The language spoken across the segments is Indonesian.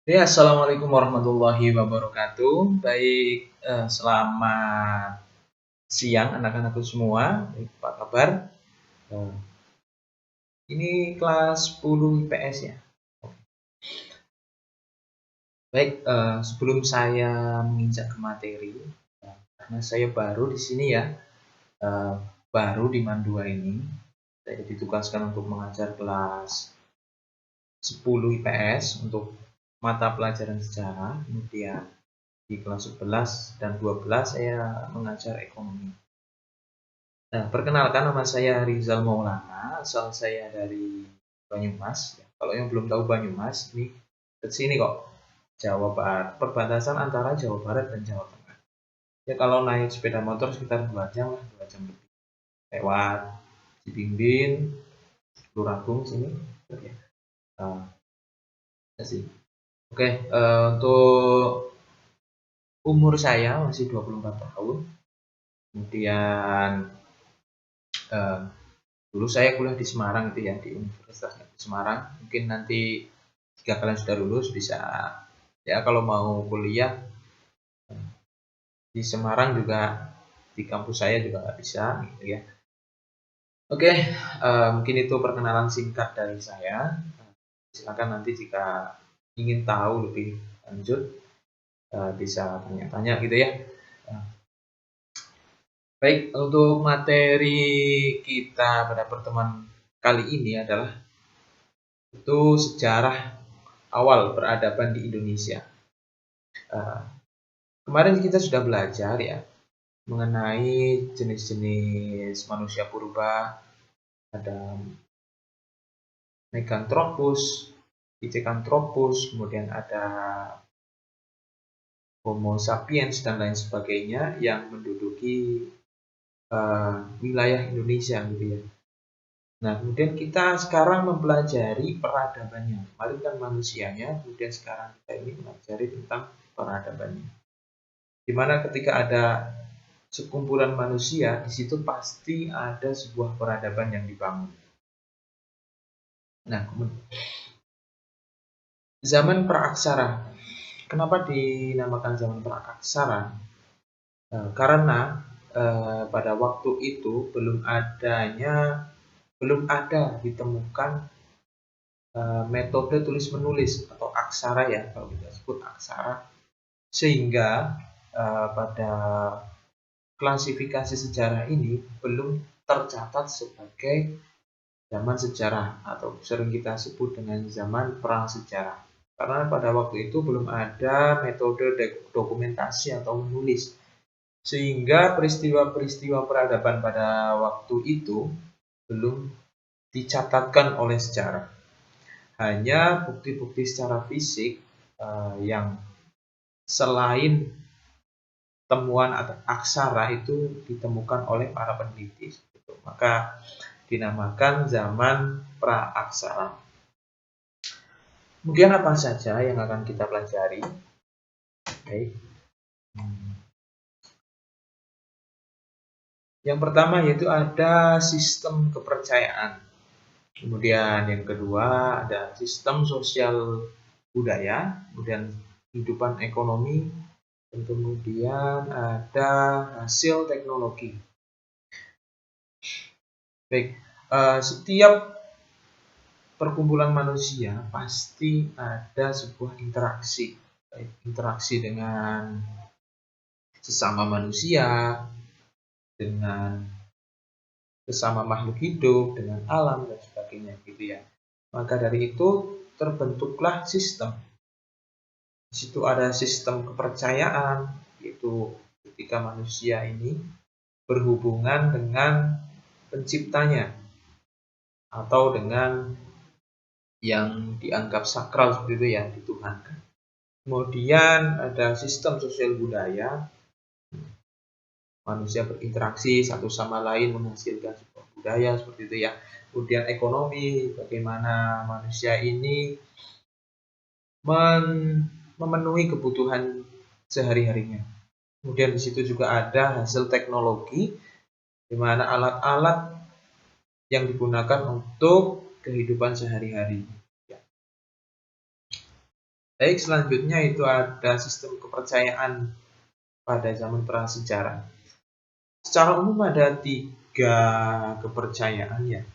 Ya, assalamualaikum warahmatullahi wabarakatuh. Baik, selamat siang anak-anakku semua. Baik, apa kabar? Eh, ini kelas 10 IPS ya. Baik, sebelum saya menginjak ke materi, karena saya baru di sini ya, eh, baru di Mandua ini, saya ditugaskan untuk mengajar kelas 10 IPS untuk mata pelajaran sejarah, kemudian di kelas 11 dan 12 saya mengajar ekonomi. Nah, perkenalkan nama saya Rizal Maulana, asal saya dari Banyumas. Ya, kalau yang belum tahu Banyumas, ini ke sini kok, Jawa Barat, perbatasan antara Jawa Barat dan Jawa Tengah. Ya kalau naik sepeda motor sekitar 2 jam lah, 2 jam lebih. Lewat Cibimbing, Luragung sini. Oke. Ya sih. Oke, untuk umur saya masih 24 tahun. Kemudian eh, dulu saya kuliah di Semarang itu ya, di Universitas Negeri Semarang. Mungkin nanti jika kalian sudah lulus bisa ya kalau mau kuliah di Semarang juga di kampus saya juga bisa gitu ya. Oke, mungkin itu perkenalan singkat dari saya. Silakan nanti jika ingin tahu lebih lanjut bisa tanya-tanya gitu ya. Baik, untuk materi kita pada pertemuan kali ini adalah itu sejarah awal peradaban di Indonesia. Uh, Kemarin kita sudah belajar ya mengenai jenis-jenis manusia purba, ada Meganthropus, Pithecanthropus, kemudian ada Homo sapiens dan lain sebagainya yang menduduki wilayah Indonesia gitu ya. Nah, kemudian kita sekarang mempelajari peradabannya. Kemarin kan manusianya, kemudian sekarang kita ini mempelajari tentang peradabannya. Dimana ketika ada sekumpulan manusia, di situ pasti ada sebuah peradaban yang dibangun. Nah, zaman praaksara. Kenapa dinamakan zaman praaksara? Karena pada waktu itu belum ada ditemukan metode tulis menulis atau aksara ya, kalau kita sebut aksara, sehingga pada klasifikasi sejarah ini belum tercatat sebagai zaman sejarah atau sering kita sebut dengan zaman prasejarah. Karena pada waktu itu belum ada metode dokumentasi atau menulis. Sehingga peristiwa-peristiwa peradaban pada waktu itu belum dicatatkan oleh sejarah. Hanya bukti-bukti secara fisik yang selain temuan atau aksara itu ditemukan oleh para peneliti. Maka dinamakan zaman praaksara. Kemudian apa saja yang akan kita pelajari? Baik. Yang pertama yaitu ada sistem kepercayaan. Kemudian yang kedua ada sistem sosial budaya, kemudian kehidupan ekonomi, dan kemudian ada hasil teknologi. Baik, setiap perkumpulan manusia pasti ada sebuah interaksi, baik interaksi dengan sesama manusia, dengan sesama makhluk hidup, dengan alam dan sebagainya gitu ya. Maka dari itu terbentuklah sistem. Di situ ada sistem kepercayaan, yaitu ketika manusia ini berhubungan dengan penciptanya atau dengan yang dianggap sakral seperti itu ya, dituhankan. Kemudian ada sistem sosial budaya, manusia berinteraksi satu sama lain menghasilkan sebuah budaya seperti itu ya. Kemudian ekonomi, bagaimana manusia ini memenuhi kebutuhan sehari-harinya. Kemudian di situ juga ada hasil teknologi, di mana alat-alat yang digunakan untuk kehidupan sehari-hari. Baik, selanjutnya itu ada sistem kepercayaan pada zaman prasejarah. Secara umum ada 3 kepercayaan ya,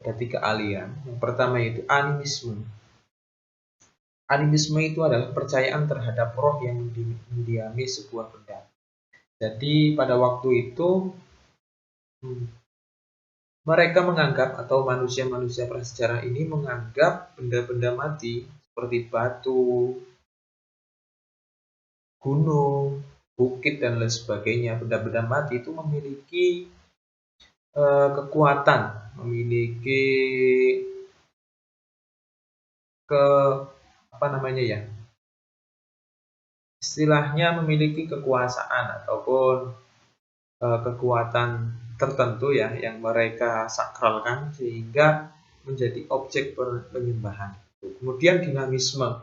ada 3 aliran. Yang pertama itu animisme. Animisme itu adalah kepercayaan terhadap roh yang mendiami sebuah benda. Jadi pada waktu itu mereka menganggap, atau manusia-manusia prasejarah ini menganggap benda-benda mati seperti batu, gunung, bukit dan lain sebagainya, benda-benda mati itu memiliki kekuatan, memiliki istilahnya memiliki kekuasaan ataupun kekuatan tertentu ya yang mereka sakralkan sehingga menjadi objek penyembahan. Kemudian dinamisme.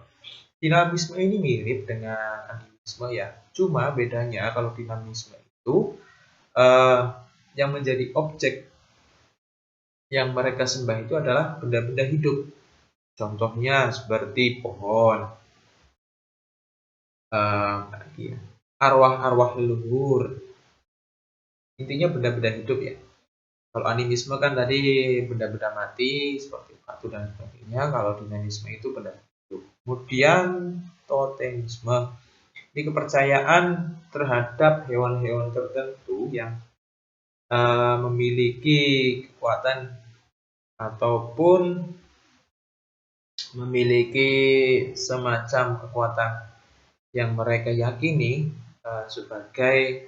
Dinamisme ini mirip dengan animisme ya. Cuma bedanya kalau dinamisme itu yang menjadi objek yang mereka sembah itu adalah benda-benda hidup. Contohnya seperti pohon, arwah-arwah leluhur. Intinya benda-benda hidup ya. Kalau animisme kan tadi benda-benda mati seperti batu dan sebagainya. Kalau dinamisme itu benda hidup. Kemudian totemisme. Ini kepercayaan terhadap hewan-hewan tertentu yang memiliki kekuatan ataupun memiliki semacam kekuatan yang mereka yakini sebagai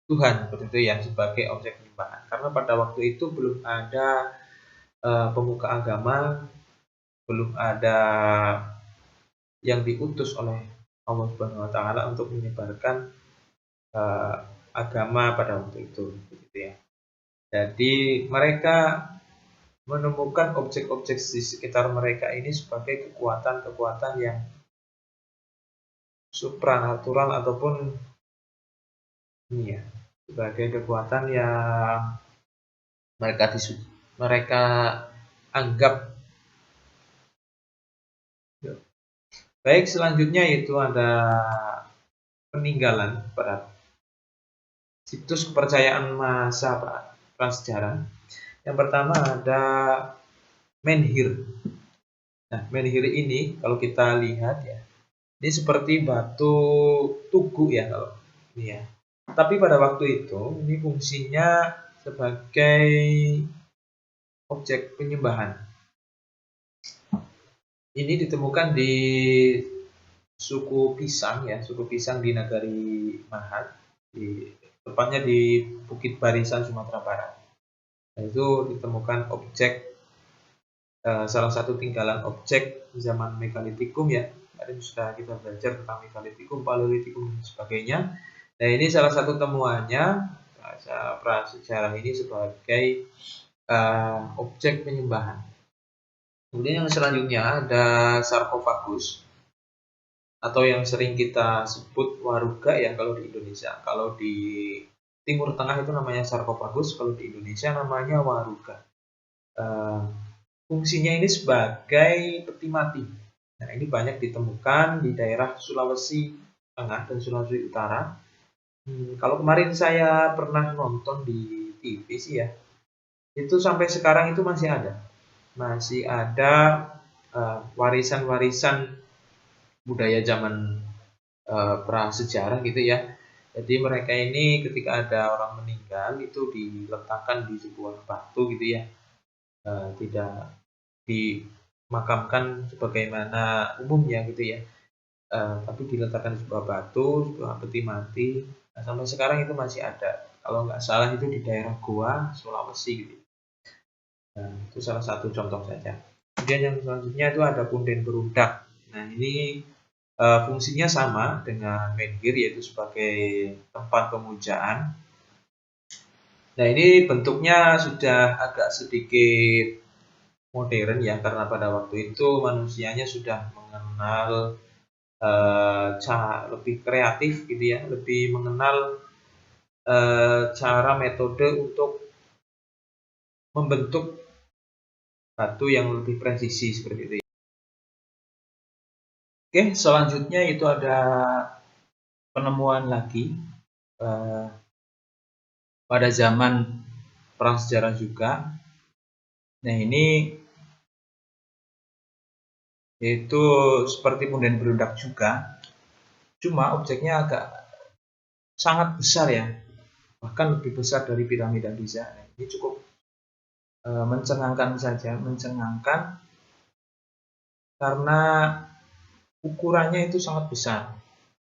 Tuhan, seperti itu ya, sebagai objek penyembahan. Karena pada waktu itu belum ada pemuka agama, belum ada yang diutus oleh Allah Subhanahu wa taala untuk menyebarkan agama pada waktu itu, gitu ya. Jadi mereka menemukan objek-objek di sekitar mereka ini sebagai kekuatan-kekuatan yang supranatural ataupun ini ya, sebagai kekuatan yang mereka anggap. Baik, selanjutnya itu ada peninggalan pada situs kepercayaan masa prasejarah. Yang pertama ada menhir. Nah, menhir ini kalau kita lihat ya, ini seperti batu tugu ya kalau ini ya. Tapi pada waktu itu ini fungsinya sebagai objek penyembahan. Ini ditemukan di suku Pisang ya, suku Pisang di Nagari Mahat, tepatnya di Bukit Barisan Sumatera Barat. Nah, itu ditemukan objek salah satu tinggalan objek zaman Megalitikum ya. Tadi sudah kita belajar tentang Megalitikum, Paleolitikum dan sebagainya. Nah, ini salah satu temuannya prasejarah ini sebagai objek penyembahan. Kemudian yang selanjutnya ada sarkofagus atau yang sering kita sebut waruga ya kalau di Indonesia. Kalau di Timur Tengah itu namanya sarkofagus, kalau di Indonesia namanya waruga. Fungsinya ini sebagai peti mati. Nah, ini banyak ditemukan di daerah Sulawesi Tengah dan Sulawesi Utara. Kalau kemarin saya pernah nonton di TV sih ya, itu sampai sekarang itu masih ada warisan-warisan budaya zaman prasejarah gitu ya. Jadi mereka ini ketika ada orang meninggal itu diletakkan di sebuah batu gitu ya, tidak dimakamkan sebagaimana umumnya gitu ya, tapi diletakkan di sebuah batu, sebuah peti mati. Nah, sampai sekarang itu masih ada. Kalau nggak salah itu di daerah Goa, Sulawesi gitu. Nah, itu salah satu contoh saja. Kemudian yang selanjutnya itu ada punden berundak. Nah, ini fungsinya sama dengan menhir, yaitu sebagai tempat pemujaan. Nah, ini bentuknya sudah agak sedikit modern ya, karena pada waktu itu manusianya sudah mengenal cara lebih kreatif gitu ya, lebih mengenal cara metode untuk membentuk batu yang lebih presisi seperti itu ya. Oke, selanjutnya itu ada penemuan lagi pada zaman prasejarah juga. Nah, ini itu seperti punden beludak juga, cuma objeknya agak sangat besar ya, bahkan lebih besar dari piramida Giza. Nah, ini cukup mencengangkan saja, mencengangkan karena ukurannya itu sangat besar,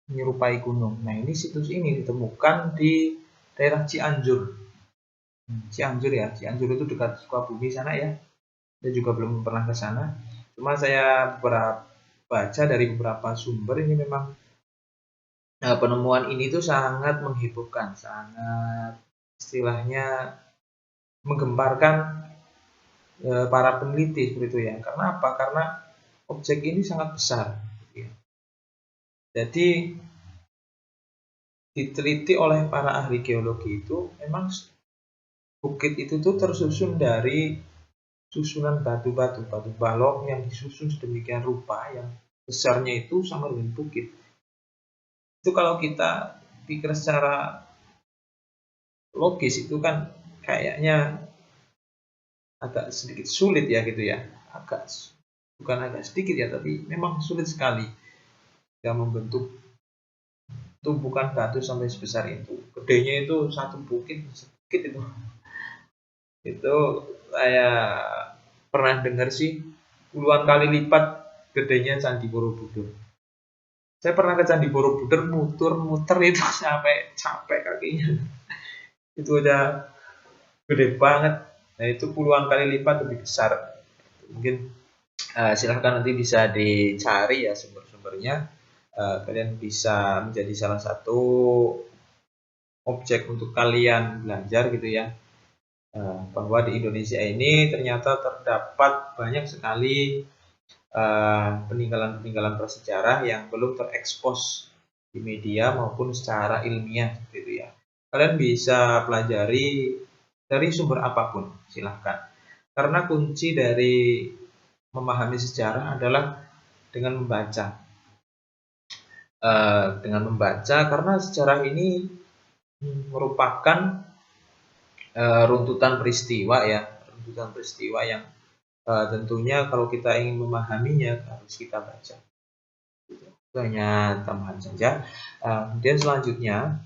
menyerupai gunung. Nah, ini situs ini ditemukan di daerah Cianjur. Cianjur ya, Cianjur itu dekat Sukabumi sana ya. Saya juga belum pernah ke sana. Cuma saya baca dari beberapa sumber ini memang penemuan ini tuh sangat menghebohkan, sangat istilahnya menggemparkan para peneliti seperti itu ya. Karena apa? Karena objek ini sangat besar. Jadi diteliti oleh para ahli geologi itu memang bukit itu tuh tersusun dari susunan batu-batu, batu balok yang disusun sedemikian rupa yang besarnya itu sama dengan bukit. Itu kalau kita pikir secara logis itu kan kayaknya agak sedikit sulit ya gitu ya. Bukan agak sedikit ya, tapi memang sulit sekali yang membentuk tumpukan batu sampai sebesar itu. Gedenya itu satu bukit sedikit itu saya pernah dengar sih puluhan kali lipat gedenya Candi Borobudur. Saya pernah ke Candi Borobudur muter itu sampai capek kakinya. Itu udah gede banget. Nah, itu puluhan kali lipat lebih besar. Mungkin silahkan nanti bisa dicari ya sumber-sumbernya. Kalian bisa menjadi salah satu objek untuk kalian belajar gitu ya, bahwa di Indonesia ini ternyata terdapat banyak sekali peninggalan-peninggalan prasejarah yang belum terekspos di media maupun secara ilmiah gitu ya. Kalian bisa pelajari dari sumber apapun, silahkan. Karena kunci dari memahami sejarah adalah dengan membaca. Dengan membaca, karena sejarah ini merupakan runtutan peristiwa ya, runtutan peristiwa yang tentunya kalau kita ingin memahaminya harus kita baca. Itu hanya tambahan saja. Kemudian selanjutnya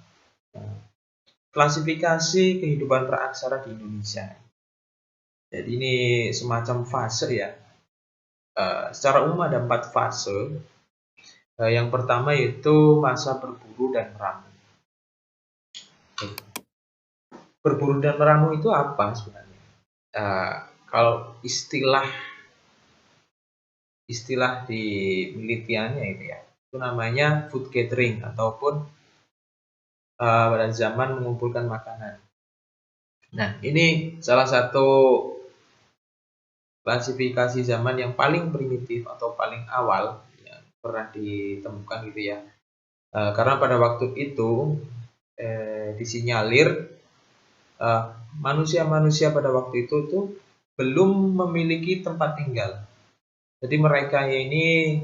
klasifikasi kehidupan praaksara di Indonesia. Jadi ini semacam fase ya. Secara umum ada 4 fase. Yang pertama yaitu masa berburu dan meramu. Berburu dan meramu itu apa sebenarnya? Kalau istilah di penelitiannya itu ya, itu namanya food gathering ataupun pada zaman mengumpulkan makanan. Nah, ini salah satu klasifikasi zaman yang paling primitif atau paling awal yang pernah ditemukan gitu ya. Karena pada waktu itu disinyalir manusia-manusia pada waktu itu tuh belum memiliki tempat tinggal. Jadi mereka ini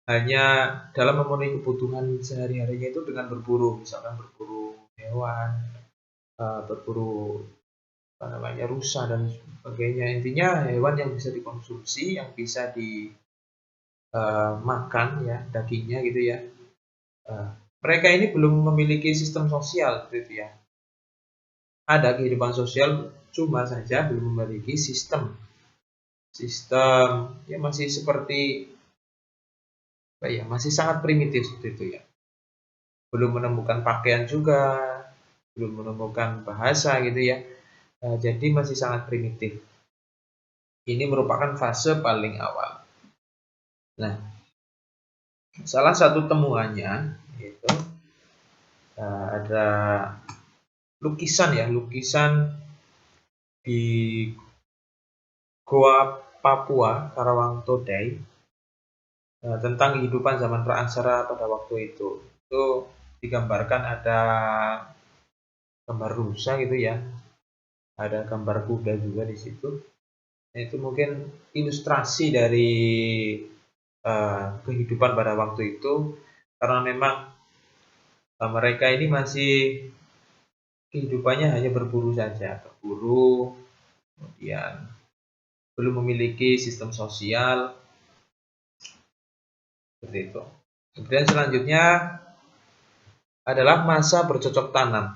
hanya dalam memenuhi kebutuhan sehari-harinya itu dengan berburu, misalkan berburu hewan, berburu rusa dan sebagainya. Intinya hewan yang bisa dikonsumsi, yang bisa dimakan ya dagingnya gitu ya. Mereka ini belum memiliki sistem sosial gitu ya. Ada kehidupan sosial, cuma saja belum memiliki sistem ya masih seperti masih sangat primitif seperti itu ya. Belum menemukan pakaian juga, belum menemukan bahasa gitu ya. Jadi masih sangat primitif. Ini merupakan fase paling awal. Nah, salah satu temuannya yaitu ada lukisan di Goa Papua, Karawang Todai, tentang kehidupan zaman praaksara pada waktu itu. Itu digambarkan ada gambar rusa gitu ya, ada gambar kuda juga di situ. Itu mungkin ilustrasi dari kehidupan pada waktu itu, karena memang mereka ini masih kehidupannya hanya berburu saja, berburu, kemudian belum memiliki sistem sosial seperti itu. Kemudian selanjutnya adalah masa bercocok tanam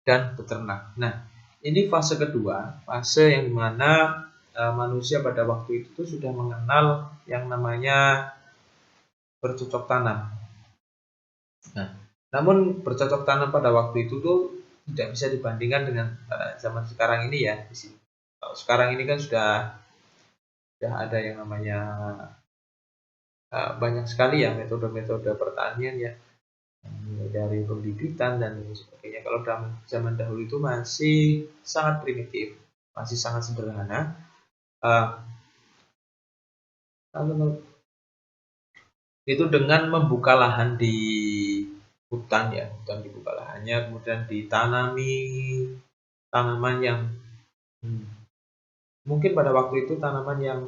dan beternak. Nah, ini fase kedua, fase yang dimana manusia pada waktu itu sudah mengenal yang namanya bercocok tanam. Nah, namun bercocok tanam pada waktu itu tuh tidak bisa dibandingkan dengan zaman sekarang ini ya. Di sini. Kalau sekarang ini kan sudah ada yang namanya banyak sekali ya metode-metode pertanian ya, dari pembibitan dan sebagainya. Kalau dalam zaman dahulu itu masih sangat primitif, masih sangat sederhana. Itu dengan membuka lahan di hutan ya, hutan dibuka lahannya, kemudian ditanami tanaman yang mungkin pada waktu itu tanaman yang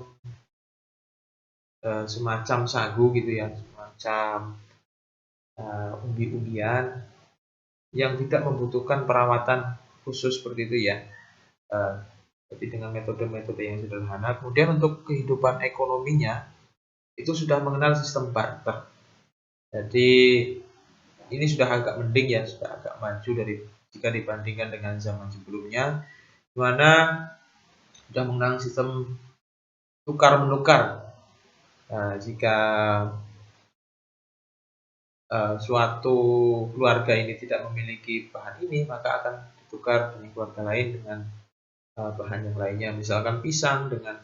semacam sagu gitu ya, semacam umbi-umbian yang tidak membutuhkan perawatan khusus seperti itu ya. Jadi dengan metode-metode yang sederhana. Kemudian untuk kehidupan ekonominya itu sudah mengenal sistem barter. Jadi ini sudah agak mending ya, sudah agak maju dari jika dibandingkan dengan zaman sebelumnya, di mana sudah mengenal sistem tukar menukar. Jika suatu keluarga ini tidak memiliki bahan ini, maka akan ditukar dengan keluarga lain dengan bahan yang lainnya, misalkan pisang dengan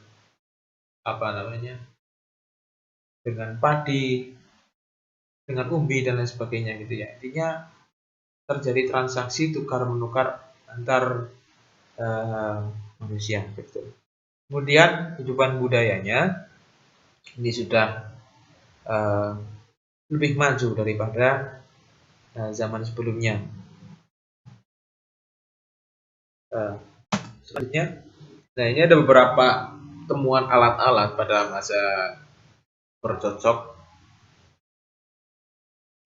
dengan padi, dengan umbi dan lain sebagainya gitu ya. Intinya terjadi transaksi tukar menukar antar manusia gitu. Kemudian kehidupan budayanya ini sudah lebih maju daripada zaman sebelumnya. Selanjutnya, nah ini ada beberapa temuan alat-alat pada masa bercocok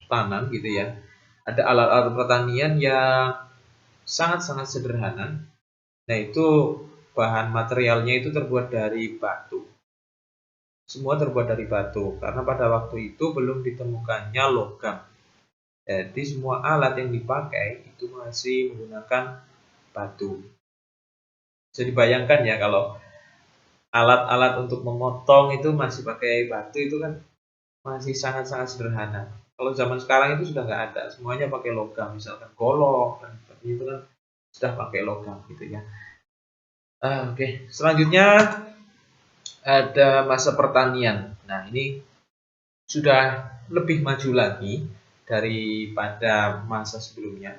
tanam gitu ya. Ada alat-alat pertanian yang sangat-sangat sederhana. Nah itu bahan materialnya itu terbuat dari batu. Semua terbuat dari batu karena pada waktu itu belum ditemukannya logam. Jadi semua alat yang dipakai itu masih menggunakan batu. Jadi bayangkan ya kalau alat-alat untuk memotong itu masih pakai batu itu kan masih sangat-sangat sederhana. Kalau zaman sekarang itu sudah nggak ada, semuanya pakai logam, misalkan golok dan sebagainya itu kan sudah pakai logam gitu ya. Oke. Selanjutnya ada masa pertanian. Nah ini sudah lebih maju lagi daripada masa sebelumnya.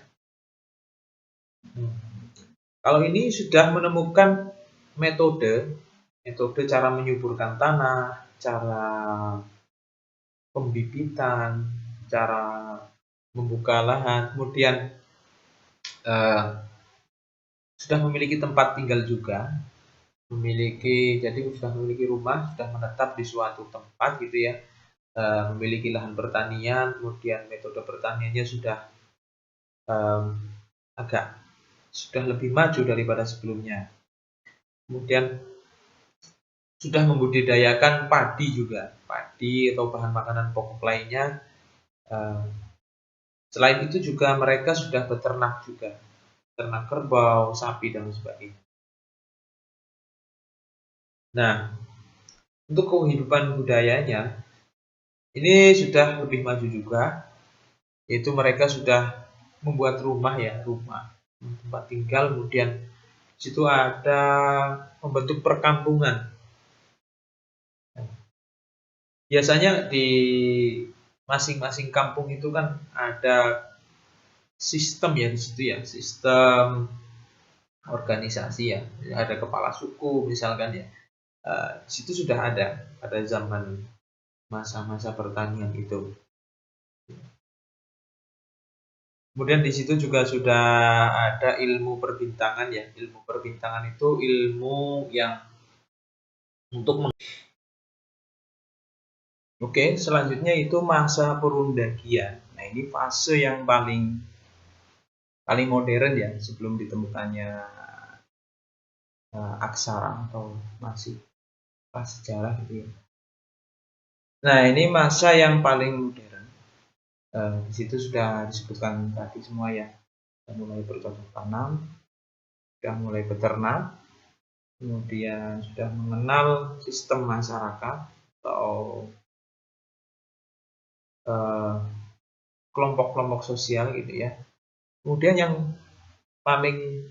Kalau ini sudah menemukan metode cara menyuburkan tanah, cara pembibitan, cara membuka lahan, kemudian sudah memiliki tempat tinggal juga, jadi sudah memiliki rumah, sudah menetap di suatu tempat gitu ya, memiliki lahan pertanian, kemudian metode pertaniannya sudah sudah lebih maju daripada sebelumnya. Kemudian sudah membudidayakan padi juga, padi atau bahan makanan pokok lainnya. Selain itu juga mereka sudah beternak juga, ternak kerbau, sapi dan sebagainya. Nah, untuk kehidupan budayanya ini sudah lebih maju juga, yaitu mereka sudah membuat rumah ya, rumah tempat tinggal, kemudian situ ada membentuk perkampungan. Biasanya di masing-masing kampung itu kan ada sistem ya di situ ya, sistem organisasi ya, ada kepala suku misalkan ya. Di situ sudah ada pada zaman masa-masa pertanian itu. Kemudian di situ juga sudah ada ilmu perbintangan ya. Ilmu perbintangan itu ilmu yang untuk Oke, selanjutnya itu masa perundagian. Nah, ini fase yang paling modern ya sebelum ditemukannya aksara atau masih prasejarah gitu ya. Nah, ini masa yang paling modern. Di situ sudah disebutkan tadi semua ya. Sudah mulai bercocok tanam, sudah mulai beternak, kemudian sudah mengenal sistem masyarakat atau kelompok-kelompok sosial gitu ya. Kemudian yang paling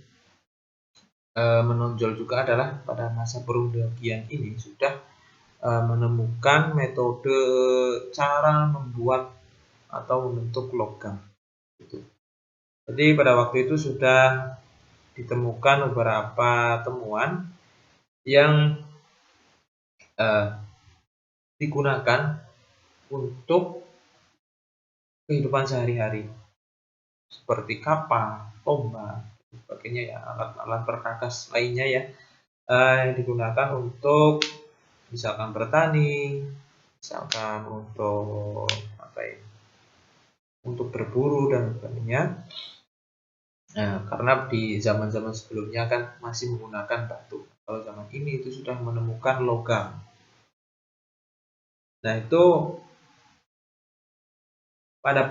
menonjol juga adalah pada masa perundagian ini sudah menemukan metode cara membuat atau membentuk logam. Gitu. Jadi pada waktu itu sudah ditemukan beberapa temuan yang digunakan untuk kehidupan sehari-hari seperti kapal, tombak, sebagainya ya, alat-alat perkakas lainnya ya yang digunakan untuk misalkan bertani, misalkan untuk apa ya, untuk berburu dan sebagainya. Nah, karena di zaman-zaman sebelumnya kan masih menggunakan batu. Kalau zaman ini itu sudah menemukan logam. Nah, itu pada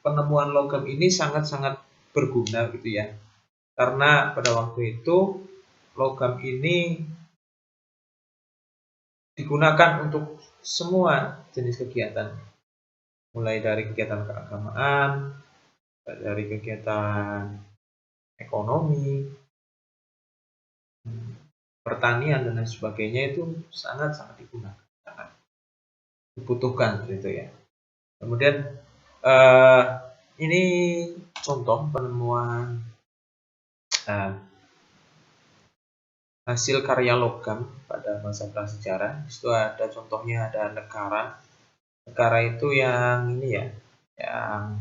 penemuan logam ini sangat-sangat berguna gitu ya. Karena pada waktu itu logam ini digunakan untuk semua jenis kegiatan. Mulai dari kegiatan keagamaan, dari kegiatan ekonomi, pertanian dan lain sebagainya itu sangat-sangat digunakan, sangat dibutuhkan gitu ya. Kemudian ini contoh penemuan hasil karya logam pada masa prasejarah. Di situ ada contohnya, ada nekara. Nekara itu yang ini ya, yang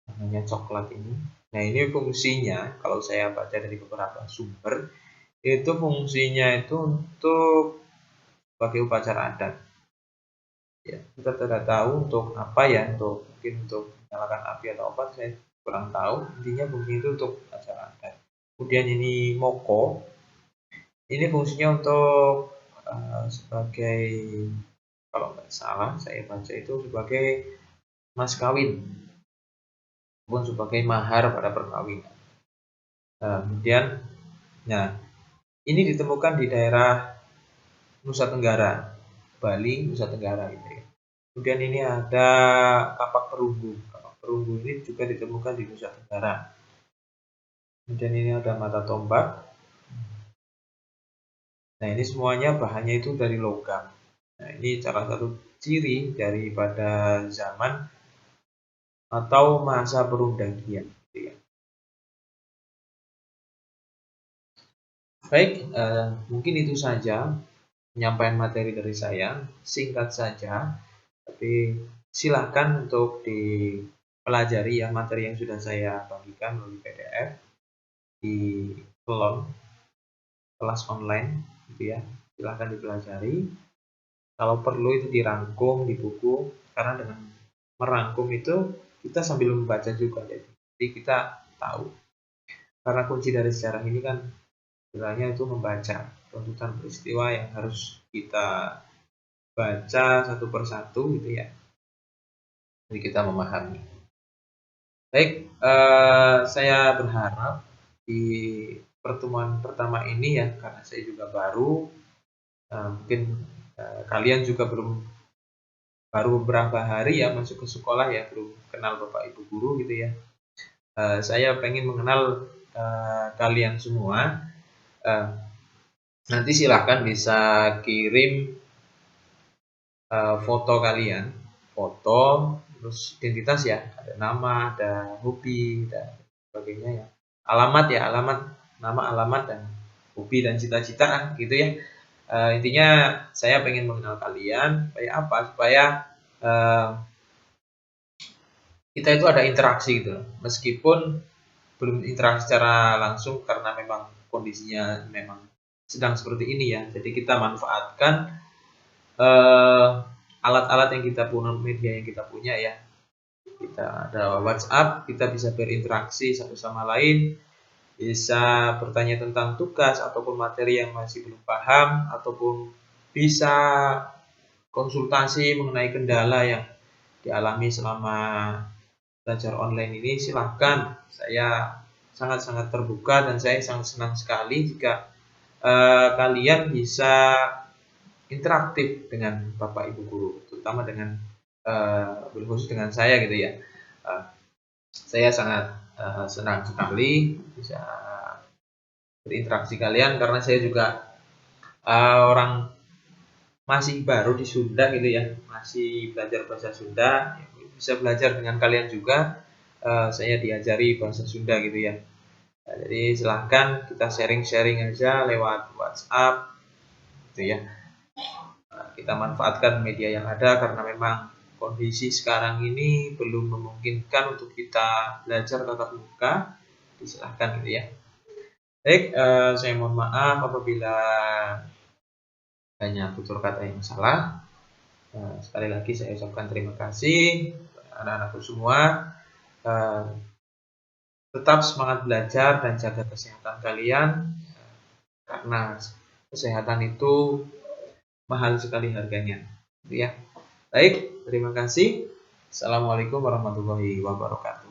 namanya coklat ini. Nah, ini fungsinya kalau saya baca dari beberapa sumber, itu fungsinya itu untuk sebagai upacara adat. Ya, kita tidak tahu untuk apa ya, mungkin untuk menyalakan api atau apa, saya kurang tahu. Intinya fungsi itu untuk acara adat. Kemudian ini moko, ini fungsinya untuk sebagai, kalau nggak salah saya baca itu sebagai mas kawin, ataupun sebagai mahar pada perkawinan. Kemudian, nah ini ditemukan di daerah Nusa Tenggara, Bali, Nusa Tenggara gitu ya. Kemudian ini ada kapak perunggu. Kapak perunggu ini juga ditemukan di Nusa Tenggara. Kemudian ini ada mata tombak. Nah, ini semuanya bahannya itu dari logam. Nah, ini salah satu ciri daripada zaman atau masa perundagian. Gitu ya. Baik, mungkin itu saja penyampaian materi dari saya. Singkat saja, tapi silakan untuk dipelajari ya materi yang sudah saya bagikan melalui PDF di kelas online gitu ya. Silahkan dipelajari. Kalau perlu itu dirangkum di buku, karena dengan merangkum itu kita sambil membaca juga, jadi kita tahu. Karena kunci dari sejarah ini kan sebenarnya itu membaca runtutan peristiwa yang harus kita baca satu persatu gitu ya. Jadi kita memahami. Baik, saya berharap di pertemuan pertama ini ya, karena saya juga baru, mungkin kalian juga baru beberapa hari ya masuk ke sekolah ya, belum kenal Bapak Ibu guru gitu ya. Saya pengen mengenal kalian semua. Nanti silahkan bisa kirim foto kalian, foto, terus identitas ya, ada nama, ada hobi, dan sebagainya ya. Alamat ya, nama, alamat, dan hobi dan cita-cita gitu ya. Intinya saya pengen mengenal kalian supaya apa? Supaya kita itu ada interaksi gitu loh. Meskipun belum interaksi secara langsung karena memang kondisinya memang sedang seperti ini ya. Jadi kita manfaatkan alat-alat yang kita punya, media yang kita punya ya. Kita ada WhatsApp, kita bisa berinteraksi satu sama lain, bisa bertanya tentang tugas ataupun materi yang masih belum paham, ataupun bisa konsultasi mengenai kendala yang dialami selama belajar online ini. Silahkan, saya sangat-sangat terbuka dan saya sangat senang sekali jika kalian bisa interaktif dengan Bapak Ibu guru, terutama dengan khusus dengan saya gitu ya. Saya sangat senang sekali bisa berinteraksi kalian, karena saya juga orang masih baru di Sunda gitu ya, masih belajar bahasa Sunda, bisa belajar dengan kalian juga. Saya diajari bahasa Sunda gitu ya. Jadi silahkan kita sharing-sharing aja lewat WhatsApp gitu ya. Kita manfaatkan media yang ada, karena memang kondisi sekarang ini belum memungkinkan untuk kita belajar tatap muka. Silahkan gitu ya. Baik, saya mohon maaf apabila banyak tutur kata yang salah. Sekali lagi saya ucapkan terima kasih anak-anakku semua. Tetap semangat belajar dan jaga kesehatan kalian, karena kesehatan itu mahal sekali harganya, gitu ya. Baik, terima kasih. Assalamualaikum warahmatullahi wabarakatuh.